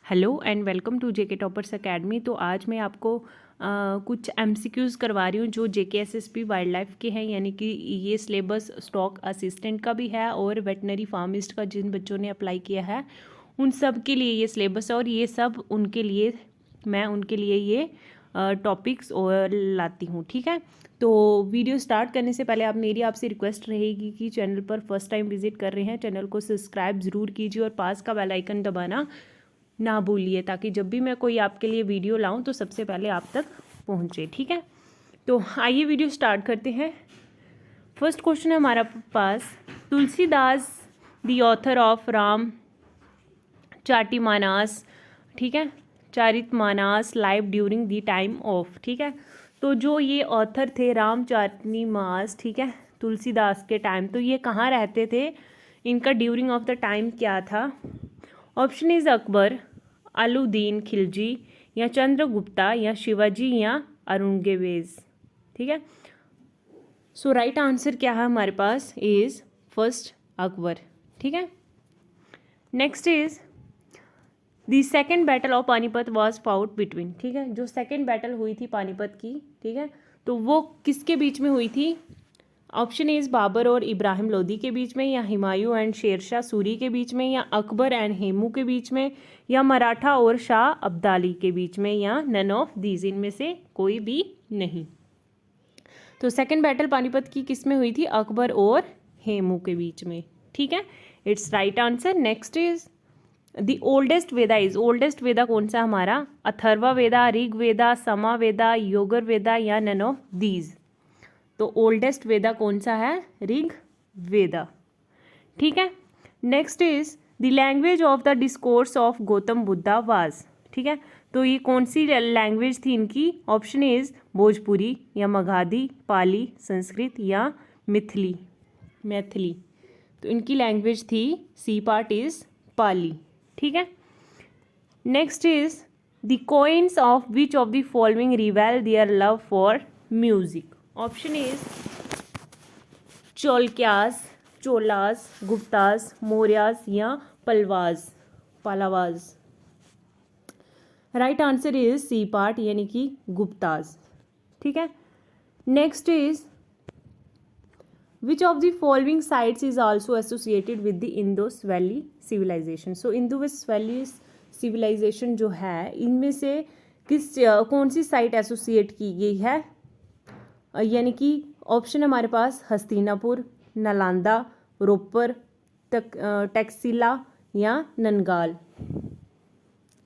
Hello and welcome to JK Toppers Academy. तो आज मैं आपको कुछ एमसीक्यूज़ करवा रही हूँ जो जेके एसएसपी वाइल्ड लाइफ के हैं, यानी कि ये सिलेबस स्टॉक असिस्टेंट का भी है और वेटनरी फार्मिस्ट का जिन बच्चों ने अप्लाई किया है उन सब के लिए ये सिलेबस है, और ये सब उनके लिए मैं उनके लिए ये टॉपिक्स और लाती हूँ। ठीक है, तो वीडियो स्टार्ट करने से पहले मेरी आपसे रिक्वेस्ट रहेगी कि चैनल पर फर्स्ट टाइम विजिट कर रहे हैं, चैनल को सब्सक्राइब ज़रूर कीजिए और पास का बेल आइकन दबाना ना भूलिए, ताकि जब भी मैं कोई आपके लिए वीडियो लाऊं तो सबसे पहले आप तक पहुंचे। ठीक है, तो आइए वीडियो स्टार्ट करते हैं। फर्स्ट क्वेश्चन है हमारा पास, Tulsidas the author of Ram Charitmanas, ठीक है, Charitmanas live during the time of. ठीक है, तो जो ये ऑथर थे राम चाटिमानस, ठीक है, तुलसीदास के टाइम, तो ये कहाँ रहते थे, इनका ड्यूरिंग ऑफ द टाइम क्या था। ऑप्शन इज अकबर, अलाउद्दीन खिलजी, या चंद्रगुप्ता, या शिवाजी, या औरंगजेब। ठीक है, सो राइट आंसर क्या है हमारे पास इज फर्स्ट अकबर। ठीक है, next is the second battle of Panipat was fought between. ठीक है, जो सेकेंड बैटल हुई थी पानीपत की, ठीक है, तो वो किसके बीच में हुई थी। ऑप्शन इज बाबर और इब्राहिम लोदी के बीच में, या हुमायूं एंड शेरशाह सूरी के बीच में, या अकबर एंड हेमू के बीच में, या मराठा और शाह अब्दाली के बीच में, या नन ऑफ दीज, इनमें से कोई भी नहीं। तो सेकंड बैटल पानीपत की किस में हुई थी, अकबर और हेमू के बीच में। ठीक है, it's right answer. Next is the oldest Veda is, oldest Veda कौन सा हमारा, अथर्वा वेदा, ऋग वेदा, समा वेदा, योगर वेदा, या नन ऑफ दीज। तो ओल्डेस्ट वेदा कौन सा है, ऋग वेदा। ठीक है, next is the language of the discourse of Gautam Buddha was. ठीक है, तो ये कौन सी लैंग्वेज थी इनकी। ऑप्शन इज भोजपुरी, या मगधी, पाली, संस्कृत, या मिथिली, मैथिली। तो इनकी लैंग्वेज थी, सी पार्ट इज पाली। ठीक है, next is the coins of which of the following reveal their love for music. Option is Chalukyas, Cholas, Guptas, Mauryas, या Pallavas. Right answer is C part, यानी कि गुप्तास। ठीक है, next is which of the following sites is also associated with the Indus valley civilization. So Indus valley civilization जो है, इनमें से कौन सी साइट एसोसिएट की गई है, यानी कि ऑप्शन हमारे पास हस्तिनापुर, नालंदा, रोपर, टैक्सिला, या ननगाल।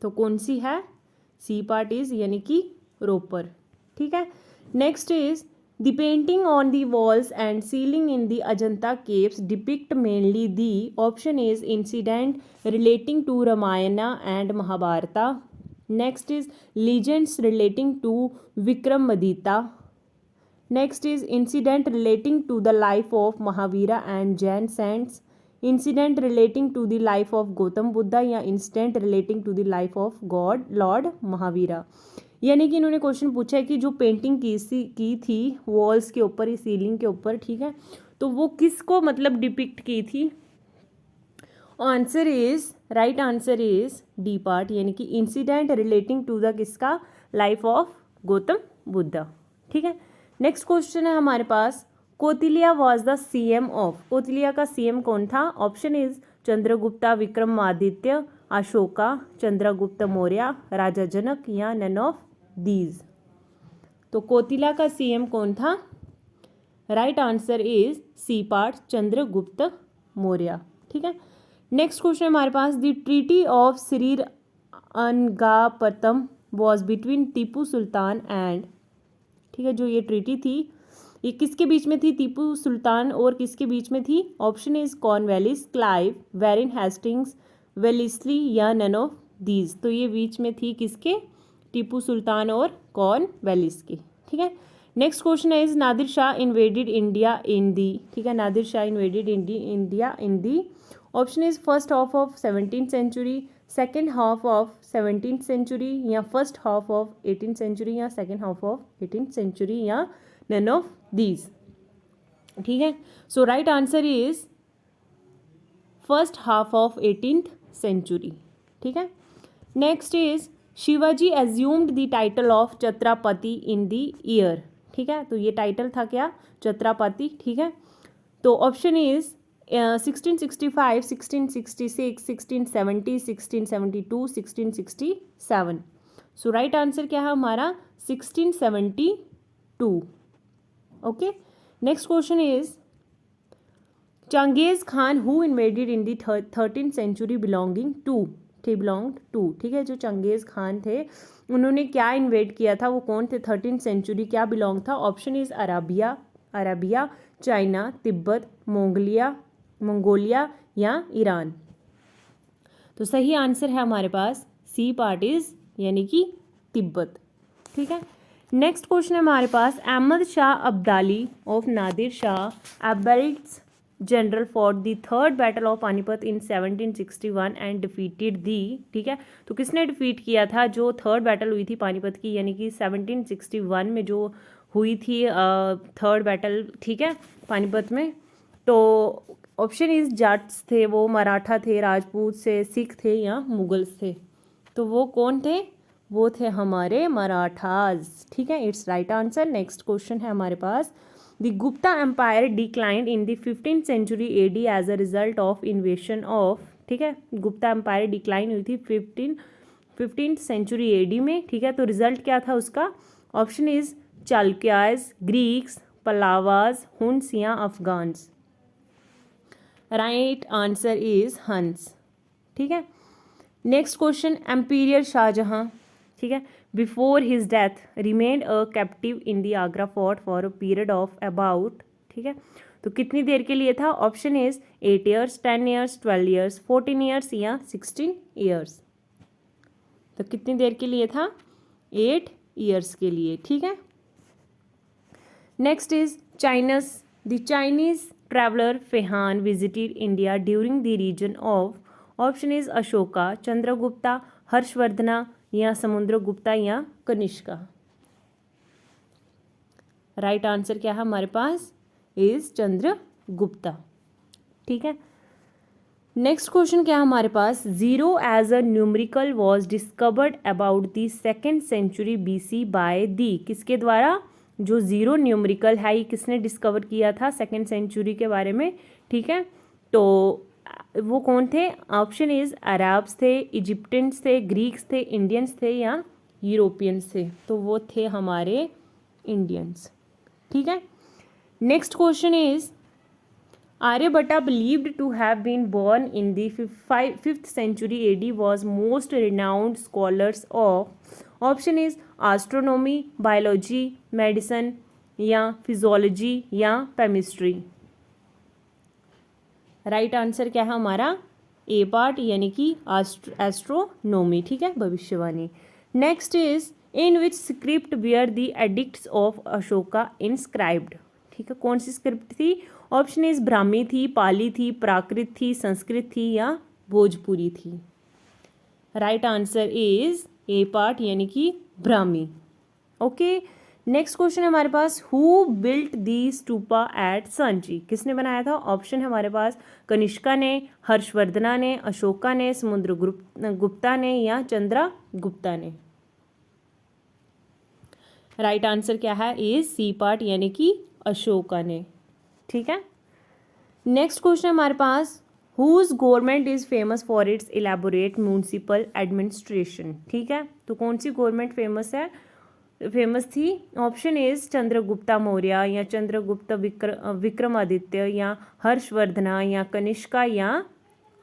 तो कौन सी है, सी पार्ट इज, यानी कि रोपर। ठीक है, next is the painting on the walls and ceiling in the Ajanta caves depict mainly the. Option is incident relating to Ramayana and Mahabharata. Next is legends relating to Vikramaditya. Next is incident relating to the life of Mahavira and Jain saints, incident relating to the life of Gautam Buddha, या incident relating to the life of God Lord Mahavira। यानी कि इन्होंने question पूछा है कि जो painting की थी वॉल्स के ऊपर, सीलिंग के ऊपर, ठीक है, तो वो किसको मतलब डिपिक्ट की थी। Answer is, right answer is D part, यानी कि इंसिडेंट रिलेटिंग टू द किसका, लाइफ ऑफ गौतम बुद्धा। ठीक है, नेक्स्ट क्वेश्चन है हमारे पास, Kautilya was the CM of. Kautilya का सीएम कौन था। ऑप्शन इज चंद्रगुप्ता, विक्रमादित्य, अशोका, चंद्रगुप्त मौर्य, राजा जनक, या नन ऑफ दीज। तो कौटिल्य का सीएम कौन था, right answer is C part, Chandragupta Maurya. ठीक है, नेक्स्ट क्वेश्चन हमारे पास, the treaty of Srirangapatnam was between Tipu Sultan and. ठीक है, जो ये ट्रीटी थी ये किसके बीच में थी, टीपू सुल्तान और किसके बीच में थी। Option is Cornwallis, Clive, Warren Hastings, Wellesley, या नन ऑफ दीज। तो ये बीच में थी किसके, टीपू सुल्तान और कॉर्नवालिस के। ठीक है, next question is Nadir Shah invaded India in the. ठीक है, Nadir Shah invaded India in the. Option is first half of 17th century, second half of 17th century, या first half of 18th century, या second half of 18th century, या none of these. ठीक है, so right answer is first half of 18th century. ठीक है, next is Shivaji assumed the title of Chhatrapati in the year, ठीक है, तो ये टाइटल था क्या, छत्रपति, ठीक है। तो option is 1665, 1666, 1670, 1672, 1667। So right answer क्या है हमारा 1672। Okay, next question is Genghis Khan who invaded in the 13th century belonging to, ठीक है, जो चंगेज खान थे उन्होंने क्या इन्वेड किया था, वो कौन थे, 13th सेंचुरी क्या बिलोंग था। Option is Arabia, China, Tibet, Mongolia या ईरान। तो सही आंसर है हमारे पास सी पार्ट इज यानी कि तिब्बत, ठीक है। नेक्स्ट क्वेश्चन है हमारे पास Ahmad Shah Abdali of Nadir Shah ablest general for the third battle of Panipat in 1761 and defeated the, ठीक है, तो किसने डिफीट किया था जो थर्ड बैटल हुई थी पानीपत की, यानी कि 1761 में जो हुई थी थर्ड बैटल, ठीक है, पानीपत में। तो ऑप्शन इज जाट्स थे, वो मराठा थे, राजपूत से, सिख थे या मुगल्स थे। तो वो कौन थे, वो थे हमारे मराठाज, ठीक है, it's right answer. Next question है हमारे पास the Gupta empire declined in the 15th century AD as a result of invasion of, ठीक है, गुप्ता एम्पायर डिक्लाइन हुई थी 15th सेंचुरी एडी में, ठीक है, तो रिजल्ट क्या था उसका। Option is Chalukyas, Greeks, Pallavas, Huns या Afghans. Right answer is Huns, ठीक है। नेक्स्ट क्वेश्चन एम्पीरियर शाहजहां, ठीक है, before his death remained a captive in the Agra fort for a period of about, ठीक है, तो कितनी देर के लिए था। Option is 8 years, 10 years, 12 years, 14 years या 16 ईयर्स। तो कितनी देर के लिए था, 8 ईयर्स के लिए, ठीक है। Next is the Chinese traveller Fa Hien visited India during the region of. Option is Ashoka, Chandragupta, Harshavardhana या समुद्रगुप्ता या कनिष्का। राइट आंसर क्या है हमारे पास इज चंद्रगुप्ता, ठीक है। नेक्स्ट क्वेश्चन क्या है हमारे पास zero as a numerical was discovered about the 2nd century BC by the, किसके द्वारा, जो जीरो न्यूमेरिकल है ये किसने डिस्कवर किया था 2nd सेंचुरी के बारे में, ठीक है, तो वो कौन थे। ऑप्शन इज अरब्स थे, इजिप्टियंस थे, ग्रीक्स थे, इंडियंस थे या यूरोपियंस थे। तो वो थे हमारे इंडियंस, ठीक है। Next question is Aryabhata believed to have been born in the 5th century AD was most renowned scholars of. Option is astronomy, biology, medicine या फिजियोलॉजी या केमिस्ट्री। राइट आंसर क्या है हमारा ए पार्ट यानी कि एस्ट्रोनॉमी, ठीक है, भविष्यवाणी। Next is in which script where the edicts of Ashoka inscribed, ठीक है, कौन सी स्क्रिप्ट थी। ऑप्शन इज ब्राह्मी थी, पाली थी, प्राकृत थी, संस्कृत थी या भोजपुरी थी। Right answer is A part यानी कि ब्राह्मी, ओके। नेक्स्ट क्वेश्चन है हमारे पास who built the stupa at Sanchi, किसने बनाया था। ऑप्शन है हमारे पास कनिष्का ने, हर्षवर्धना ने, अशोका ने, समुद्रगुप्ता ने या चंद्रगुप्ता ने। राइट आंसर क्या है इज सी पार्ट यानी कि अशोका ने, ठीक है। नेक्स्ट क्वेश्चन हमारे पास whose government is famous for its elaborate municipal administration, ठीक है, तो कौन सी गवर्नमेंट फेमस थी। ऑप्शन इज चंद्रगुप्ता मौर्य या चंद्रगुप्त विक्रमादित्य या हर्षवर्धना या कनिष्का या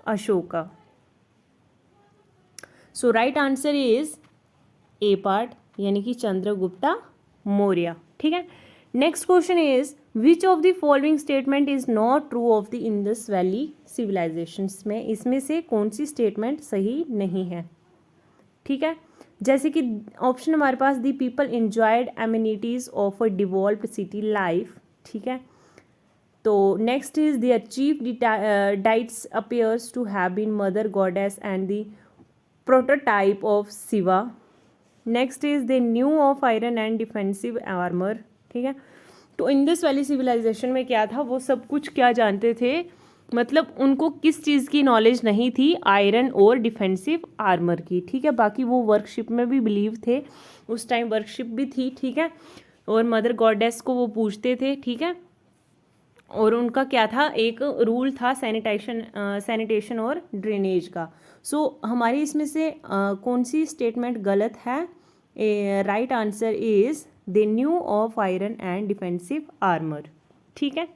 Ashoka. So right answer is A part यानी कि चंद्रगुप्ता मौर्य, ठीक है। Next question is which of the following statement is not true of the Indus valley civilizations में इसमें से कौन सी स्टेटमेंट सही नहीं है, ठीक है। जैसे कि ऑप्शन हमारे पास the people enjoyed amenities of a devolved city life, ठीक है। तो next is the chief deities appears to have been mother goddess and the prototype of Shiva. Next is the new of iron and defensive armour, ठीक है। तो Indus valley civilisation में क्या था, वो सब कुछ क्या जानते थे, मतलब उनको किस चीज़ की नॉलेज नहीं थी, आयरन और डिफेंसिव आर्मर की, ठीक है। बाकी वो वर्कशिप में भी बिलीव थे, उस टाइम वर्कशिप भी थी, ठीक है। और मदर गॉडेस को वो पूजते थे, ठीक है। और उनका क्या था, एक रूल था सैनिटेशन और ड्रेनेज का। सो हमारी इसमें से कौन सी स्टेटमेंट गलत है? Right answer is they knew of iron and defensive armour, ठीक है।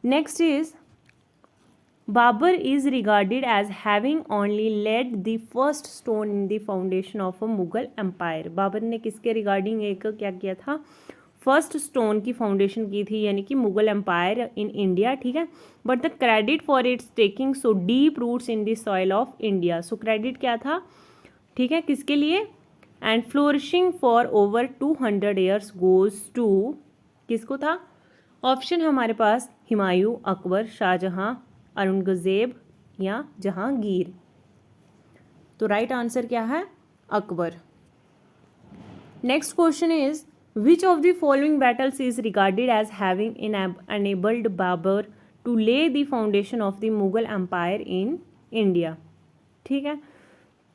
Next is Babur is regarded as having only laid the first stone in the foundation of a Mughal empire. Babur ने किसके रिगार्डिंग एक क्या किया था, फर्स्ट स्टोन की फाउंडेशन की थी, यानी कि मुगल एम्पायर इन इंडिया, ठीक है। But the credit for its taking so deep roots in the soil of India. So credit क्या था, ठीक है, किसके लिए? And flourishing for over 200 years goes to, किसको था? ऑप्शन हमारे पास हुमायूं, अकबर, शाहजहां, औरंगजेब या जहांगीर। तो राइट आंसर क्या है? Akbar. Next question is which of the following battles is regarded as having enabled Babur to lay the foundation of the Mughal empire in India, ठीक है।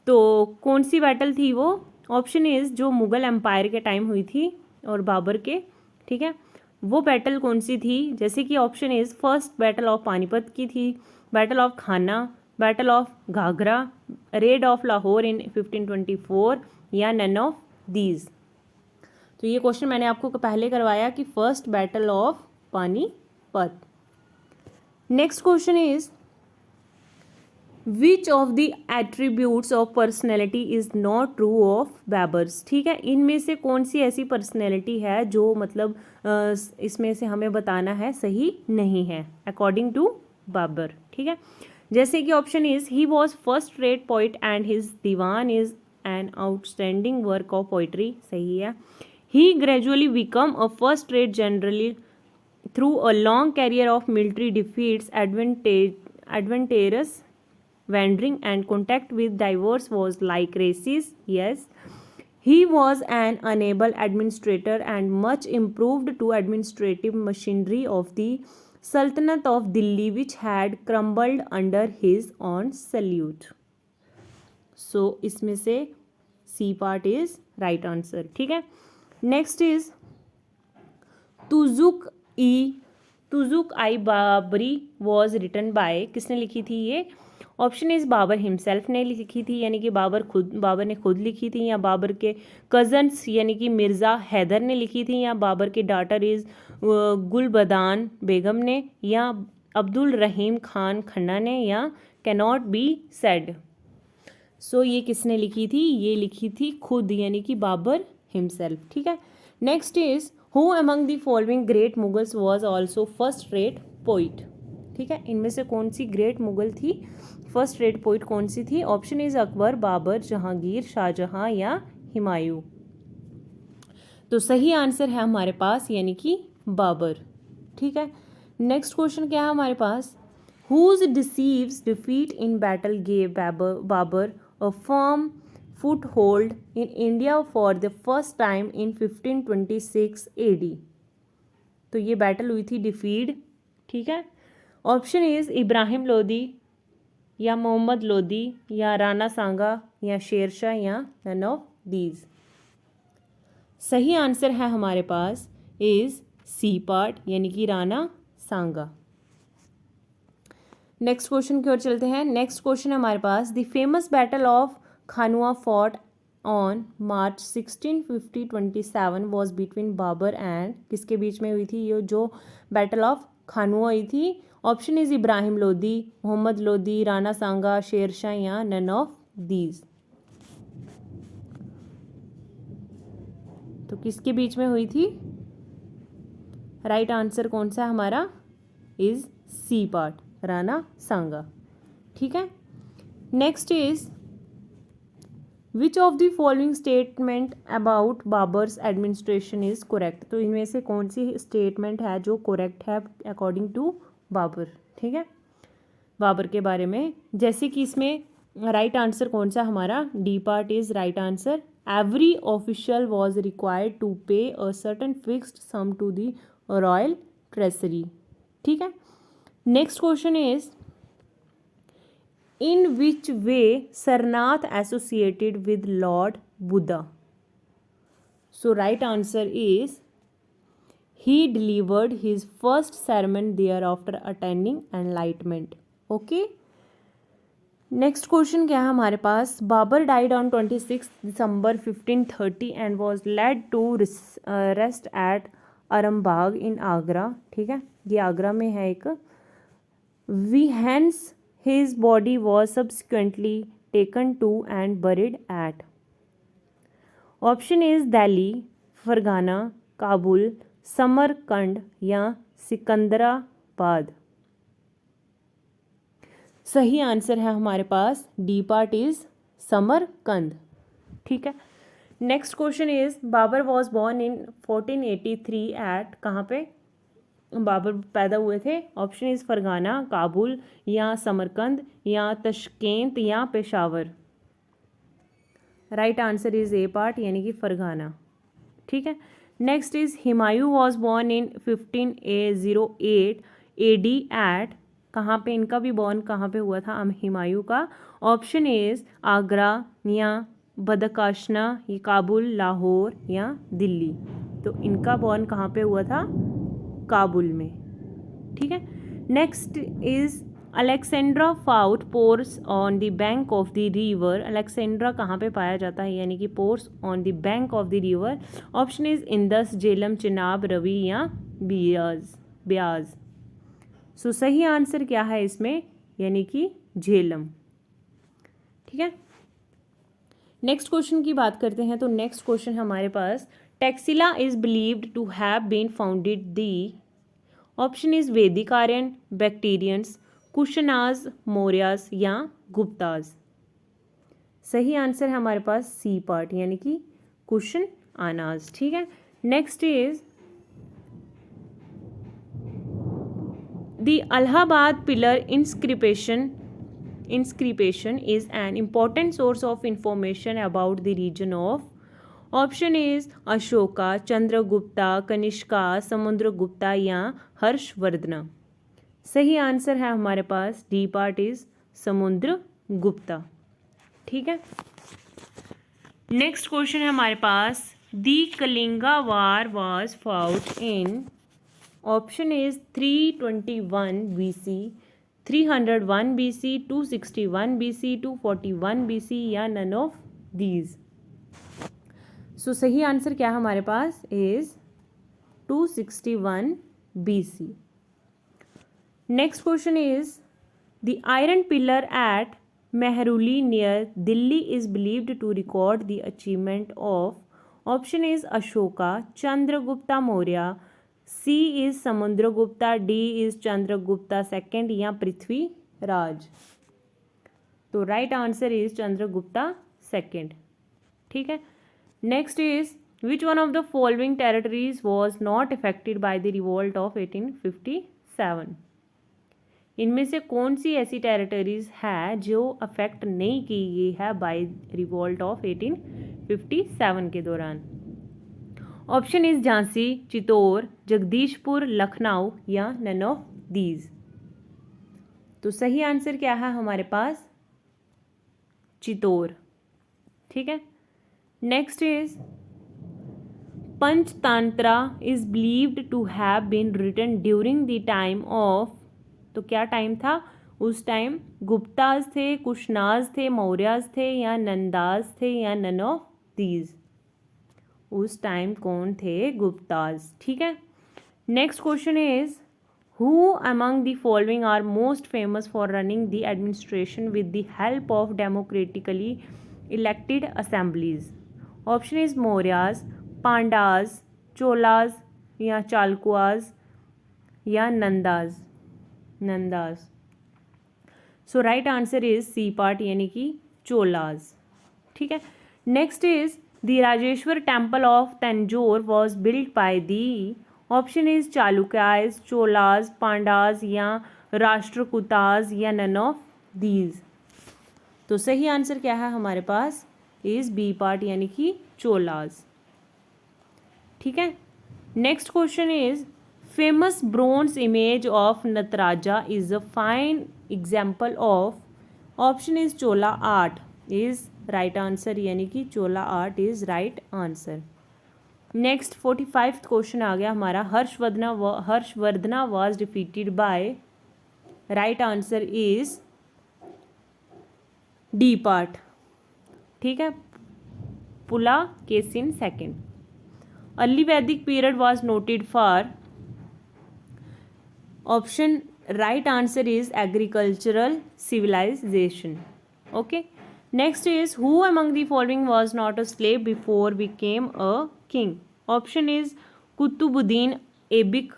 तो कौन सी बैटल थी वो? ऑप्शन इज जो मुगल एम्पायर के टाइम हुई थी और बाबर के, ठीक है, वो बैटल कौन सी थी? जैसे कि option is first battle of Panipat की थी, battle of Khanwa, battle of Ghaghra, raid of Lahore in 1524 या नन ऑफ दीज। तो ये क्वेश्चन मैंने आपको पहले करवाया कि first battle of Panipat. Next question is which of the attributes of personality is not true of Babar's, ठीक है। इनमें से कौन सी ऐसी पर्सनैलिटी है जो मतलब इसमें से हमें बताना है सही नहीं है अकॉर्डिंग टू बाबर, ठीक है। जैसे कि option is he was first rate poet and his diwan is an outstanding work of poetry, सही है। He gradually become a first rate generally through a long career of military defeats, adventurous wandering and contact with diverse was like races, yes. He was an unable administrator and much improved to administrative machinery of the Sultanate of Delhi which had crumbled under his own salute. So इसमें से C part is right answer, ठीक है। Next is Tuzuk i Baburi was written by, किसने लिखी थी ये? Option is Babar himself ने लिखी थी, यानी कि बाबर ने खुद लिखी थी, या बाबर के कजन्स यानी कि मिर्ज़ा हैदर ने लिखी थी, या बाबर के डॉटर इज गुलबदान बेगम ने, या अब्दुल रहीम खान खन्ना ने, या कैनॉट बी सेड। सो ये किसने लिखी थी? ये लिखी थी खुद, यानी कि बाबर हिमसेल्फ, ठीक है। Next is who among the following great Mughals was also first rate poet, ठीक है। इनमें से कौन सी ग्रेट मुगल थी, फर्स्ट रेट पोइट कौन सी थी? ऑप्शन इज अकबर, बाबर, जहांगीर, शाहजहां या हुमायूं। तो सही आंसर है हमारे पास यानी कि बाबर, ठीक है। नेक्स्ट क्वेश्चन क्या है हमारे पास? Whose decisive defeat in battle gave Babur a firm foothold in India for the first time in 1526 AD। तो ये बैटल हुई थी डिफीड, ठीक है। ऑप्शन इज इब्राहिम लोदी या मोहम्मद लोदी या राणा सांगा या शेरशाह या नन ऑफ दीज। सही आंसर है हमारे पास इज सी पार्ट, यानी कि राणा सांगा। नेक्स्ट क्वेश्चन की ओर चलते हैं। नेक्स्ट क्वेश्चन है हमारे पास the famous battle of Khanwa fought on March 1627 was between Babur and, किसके बीच में हुई थी ये जो बैटल ऑफ खानुआ हुई थी? ऑप्शन इज इब्राहिम लोदी, मोहम्मद लोदी, राणा सांगा, शेरशाह या नन ऑफ दीज। तो किसके बीच में हुई थी? राइट आंसर कौन सा हमारा? इज सी पार्ट, राणा सांगा, ठीक है। Next is which of the following statement about Babar's administration is correct. तो इनमें से कौन सी स्टेटमेंट है जो करेक्ट है अकॉर्डिंग टू बाबर, ठीक है, बाबर के बारे में। जैसे कि इसमें राइट आंसर कौन सा हमारा? D part is right answer. Every official was required to pay a certain fixed sum to the royal treasury, ठीक है। Next question is in which way Sarnath associated with lord Buddha. So right answer is he delivered his first sermon there after attaining enlightenment. Okay. Next question क्या है हमारे पास. Babur died on 26 December 1530 and was laid to rest at Arambagh in Agra. ठीक है, ये आगरा में है एक. We hence his body was subsequently taken to and buried at. Option is Delhi, Ferghana, Kabul, Samarkand या सिकंदराबाद. सही आंसर है हमारे पास डी पार्ट इज समरकंद. ठीक है. Next question is Babur was born in 1483 eight. कहाँ पे बाबर पैदा हुए थे. ऑप्शन इज फरगाना, काबुल या समरकंद या तशकेंत या Peshawar. Right answer is A part यानी कि फरगाना. ठीक है. Next is Humayun was born in 1508 AD at. कहाँ पे इनका भी बॉर्न कहाँ पे हुआ था हुमायूं का. ऑप्शन इज आगरा या बदकाशना, ये काबुल, लाहौर या दिल्ली. तो इनका बॉर्न कहाँ पे हुआ था. काबुल में. ठीक है. Next is Alexander fought Porus on the bank of the river. Alexander कहाँ पे पाया जाता है यानी कि Porus on the bank of the river. Option is Indus, Jhelum, Chenab, Ravi या ब्याज. सो सही आंसर क्या है इसमें यानी कि झेलम. ठीक है. नेक्स्ट क्वेश्चन की बात करते हैं. तो नेक्स्ट क्वेश्चन है हमारे पास Taxila is believed to have been founded the. Option is Vedic Aryan, बैक्टीरियंस, कुशनाज, Mauryas या गुप्ताज. सही आंसर है हमारे पास सी पार्ट यानी कि कुशन आनाज. ठीक है. Next is the Allahabad pillar inscription is an important source of information about the region of. Option is Ashoka, Chandragupta, Kanishka, Samudragupta या हर्षवर्धन. सही आंसर है हमारे पास डी पार्ट इज समुद्रगुप्ता. ठीक है. नेक्स्ट क्वेश्चन है हमारे पास the Kalinga war was fought in. Option is 321 BC, 301 BC, 261 BC, 241 BC या नन ऑफ दीज. सो सही आंसर क्या है हमारे पास is 261 BC. Next question is the iron pillar at Mehrauli near Delhi is believed to record the achievement of. Option is Ashoka, Chandragupta Maurya, C is Samudragupta, D is Chandragupta second या पृथ्वीराज. तो right answer is Chandragupta second. ठीक है. Next is which one of the following territories was not affected by the revolt of 1857. इनमें से कौन सी ऐसी territories है जो अफेक्ट नहीं की गई है बाय रिवोल्ट ऑफ 1857 के दौरान. ऑप्शन इज झांसी, चित्तौड़, जगदीशपुर, लखनऊ या नन ऑफ दीज. तो सही आंसर क्या है हमारे पास चित्तौड़. ठीक है. Next is Panchatantra is believed to have been written during the time of. तो क्या टाइम था उस टाइम. गुप्ताज थे, कुशनाज थे, मौर्याज थे या नंदाज थे या नन ऑफ दीज. उस टाइम कौन थे. गुप्ताज. ठीक है. Next question is who among the following are most famous for running the administration with the help of democratically elected assemblies. Option is Mauryas, Pandyas, Cholas या चालुक्याज या Nandas. So right answer is C part यानी कि चोलाज. ठीक है. Next is the Rajeshwar temple of Tanjore was build by the. Option is Chalukyas, Cholas, pandas या राष्ट्रकूताज या none of these. तो सही आंसर क्या है हमारे पास इज बी पार्ट यानी कि चोलाज. ठीक है. Next question is famous bronze image of Nataraja is a fine example of, option is Chola art is right answer, यानी कि Chola art is right answer. Next 45 question आ गया हमारा, Harshavardhana was defeated by, right answer is D part, ठीक है, Pulakesin second. Early Vedic period was noted for, option right answer is agricultural civilization. Okay, next is who among the following was not a slave before became a king. Option is Qutbuddin Aibak,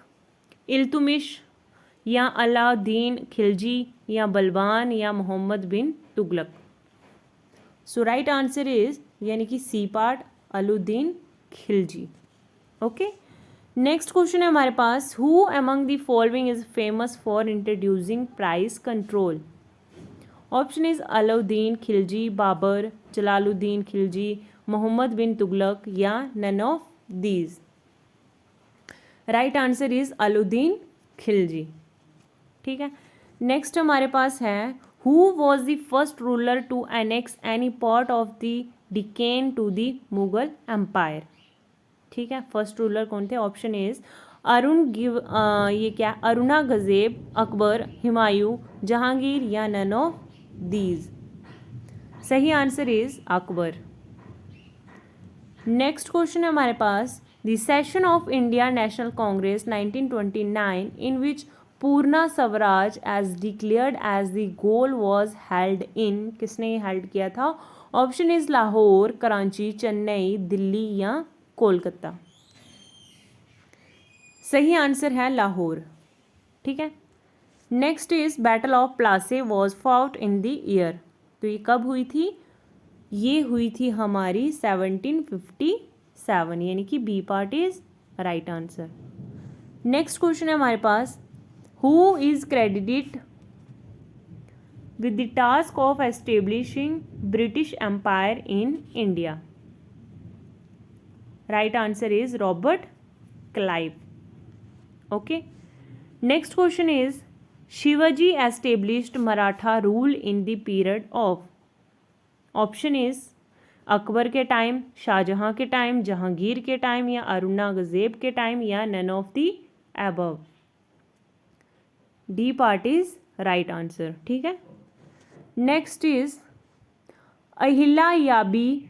Iltutmish, या अलाउद्दीन खिलजी, या बलबान, या Mohammad bin Tughlaq. So right answer is, यानी कि सी part, Alauddin Khilji. Okay, next question है हमारे पास, who among the following is famous for introducing price control. Option is Alauddin Khilji, Babur, Jalaluddin Khilji, Mohammad bin Tughlaq, या none of these. Right answer is Alauddin Khilji. ठीक है, नेक्स्ट हमारे पास है, who was the first ruler to annex any part of the Deccan to the Mughal empire. ठीक है, first ruler कौन थे. ऑप्शन इज ये क्या, औरंगजेब, अकबर, हुमायूं, जहांगीर, या नन ऑफ दीज. सही answer is Akbar. Next question है हमारे पास, the session of India National Congress 1929 in which Purna Swaraj as declared as the goal was held in, किसने हेल्ड किया था. ऑप्शन इज लाहौर, कराची, चेन्नई, दिल्ली, या कोलकाता. सही आंसर है लाहौर. ठीक है, next is battle of Plassey was fought in the year. तो ये कब हुई थी, ये हुई थी हमारी 1757, यानी कि B part is right answer. Next question है हमारे पास, who is credited with the task of establishing British empire in India. Right answer is Robert Clive. Okay, next question is, Shivaji established Maratha rule in the period of. Option is Akbar के time, Shahjahan के time, Jahangir के time, या औरंगजेब के time, या none of the above. D part is right answer. ठीक है, next is, Ahilyabai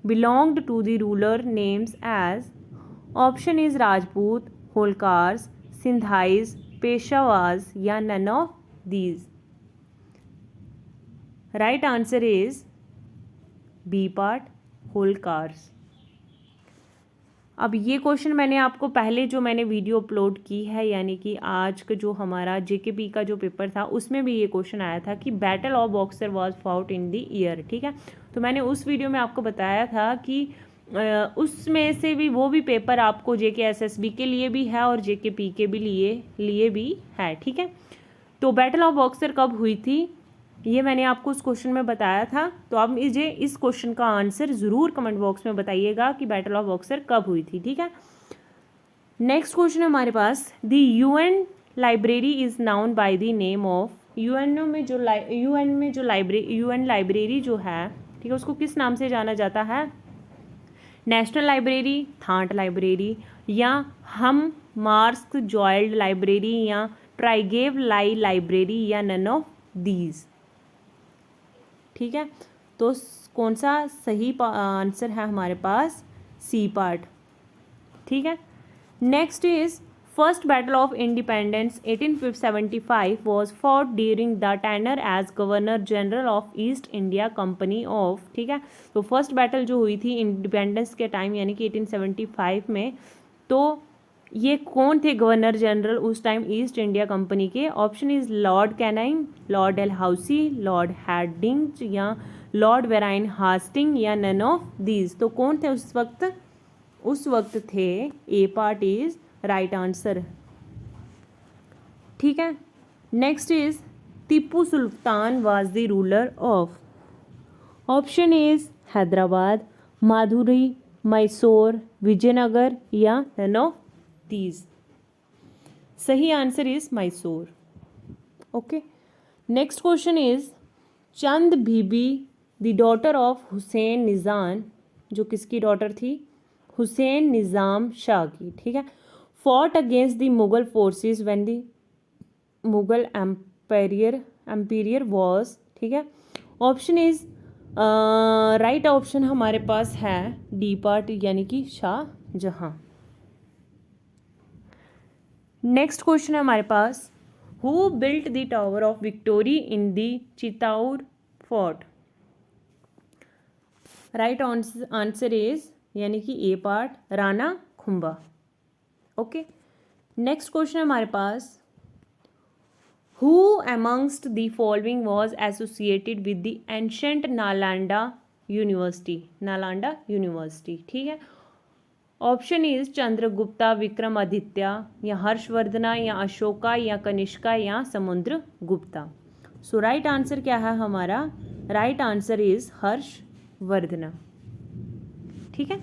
belonged to the ruler names as. Option is Rajput, Holkars, Scindias, Peshwas, या none of these. Right answer is B part, Holkars. अब ये क्वेश्चन मैंने आपको पहले जो मैंने वीडियो अपलोड की है, यानी कि आज का जो हमारा जेकेपी का जो पेपर था, उसमें भी ये क्वेश्चन आया था कि battle of boxer was fought in the year. ठीक है, तो मैंने उस वीडियो में आपको बताया था कि उसमें से भी वो भी पेपर आपको JKSSB के लिए भी है और JKP के भी लिए भी है. ठीक है, तो बैटल ऑफ बॉक्सर कब हुई थी, ये मैंने आपको उस क्वेश्चन में बताया था. तो आप मुझे इस क्वेश्चन का आंसर ज़रूर कमेंट बॉक्स में बताइएगा कि बैटल ऑफ बॉक्सर कब हुई थी. ठीक है, नेक्स्ट क्वेश्चन है हमारे पास, the UN library is known by the name of. UN library जो है, ठीक है, उसको किस नाम से जाना जाता है. नेशनल लाइब्रेरी, थाट लाइब्रेरी, या हम मार्क्स जॉयल्ड लाइब्रेरी, या ट्राइगेव लाई लाइब्रेरी, या नन ऑफ दीज. ठीक है, तो कौन सा सही आंसर है हमारे पास, सी पार्ट. ठीक है, next is, first battle of independence 1875 was fought during the tenure as governor general of East India Company of. ठीक है, तो फर्स्ट बैटल जो हुई थी इंडिपेंडेंस के टाइम, यानी कि 1875 में, तो ये कौन थे गवर्नर जनरल उस टाइम ईस्ट इंडिया कंपनी के. Option is lord Canning, lord Dalhousie, lord Hardinge, या लॉर्ड वेराइन हास्टिंग, या नन ऑफ दीज. तो कौन थे उस वक्त थे, A part is right answer. ठीक है, next is, Tipu Sultan was the ruler of. Option is Hyderabad, Madurai, Mysore, Vijayanagar या नन ऑफ दीज? सही answer is Mysore. Okay. Next question is Chand Bibi the daughter of Hussain निज़ाम, जो किसकी डॉटर थी? हुसैन निज़ाम शाह की. ठीक है. Fought against the Mughal forces when the Mughal emperor was. ठीक है. ऑप्शन इज राइट ऑप्शन हमारे पास है डी पार्ट यानी कि शाहजहां. नेक्स्ट क्वेश्चन है हमारे पास who built the tower of victory in the Chittor fort? Right answer is यानी कि A part Rana Kumbha. Okay. Next question है हमारे पास who amongst the following was associated with the ancient Nalanda university? Nalanda university. ठीक है. ऑप्शन इज चंद्रगुप्ता, विक्रमादित्य या हर्षवर्धना या अशोका या कनिष्का या समुद्रगुप्ता. सो राइट आंसर क्या है हमारा? Right answer is Harshavardhana. ठीक है.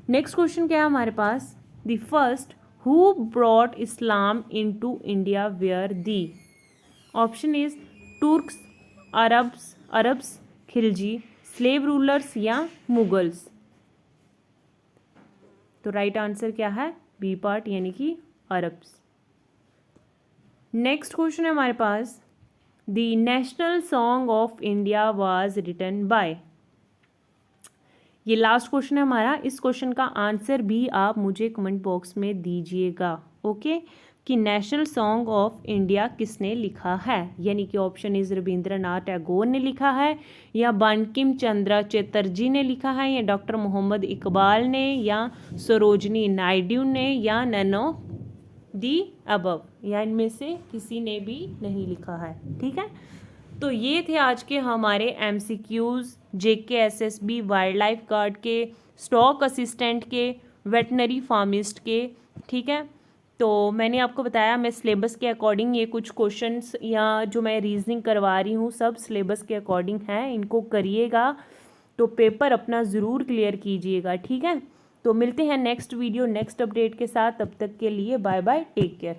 नेक्स्ट क्वेश्चन क्या है हमारे पास? The first who brought Islam into India were the? Option is Turks, Arabs, Khilji, slave rulers या मुगल्स. तो राइट आंसर क्या है? बी पार्ट यानी कि अरब्स. नेक्स्ट क्वेश्चन है हमारे पास the national song of India was written by. ये लास्ट क्वेश्चन है हमारा. इस क्वेश्चन का आंसर भी आप मुझे कमेंट बॉक्स में दीजिएगा. ओके. कि नेशनल सॉन्ग ऑफ इंडिया किसने लिखा है? यानी कि ऑप्शन इज रविंद्रनाथ टैगोर ने लिखा है या बंकिम चंद्र चटर्जी ने लिखा है या डॉक्टर मोहम्मद इकबाल ने या सरोजनी नायडू ने या नन ऑफ दी अबव, या इनमें से किसी ने भी नहीं लिखा है. ठीक है. तो ये थे आज के हमारे MCQs JKSSB wild life guard के, स्टॉक असिस्टेंट के, वेटनरी फार्मिस्ट के. ठीक है. तो मैंने आपको बताया मैं सिलेबस के अकॉर्डिंग ये कुछ क्वेश्चंस या जो मैं रीजनिंग करवा रही हूँ सब सिलेबस के अकॉर्डिंग हैं. इनको करिएगा तो पेपर अपना ज़रूर क्लियर कीजिएगा. ठीक है. तो मिलते हैं नेक्स्ट वीडियो नेक्स्ट अपडेट के साथ. तब तक के लिए बाय बाय, टेक केयर.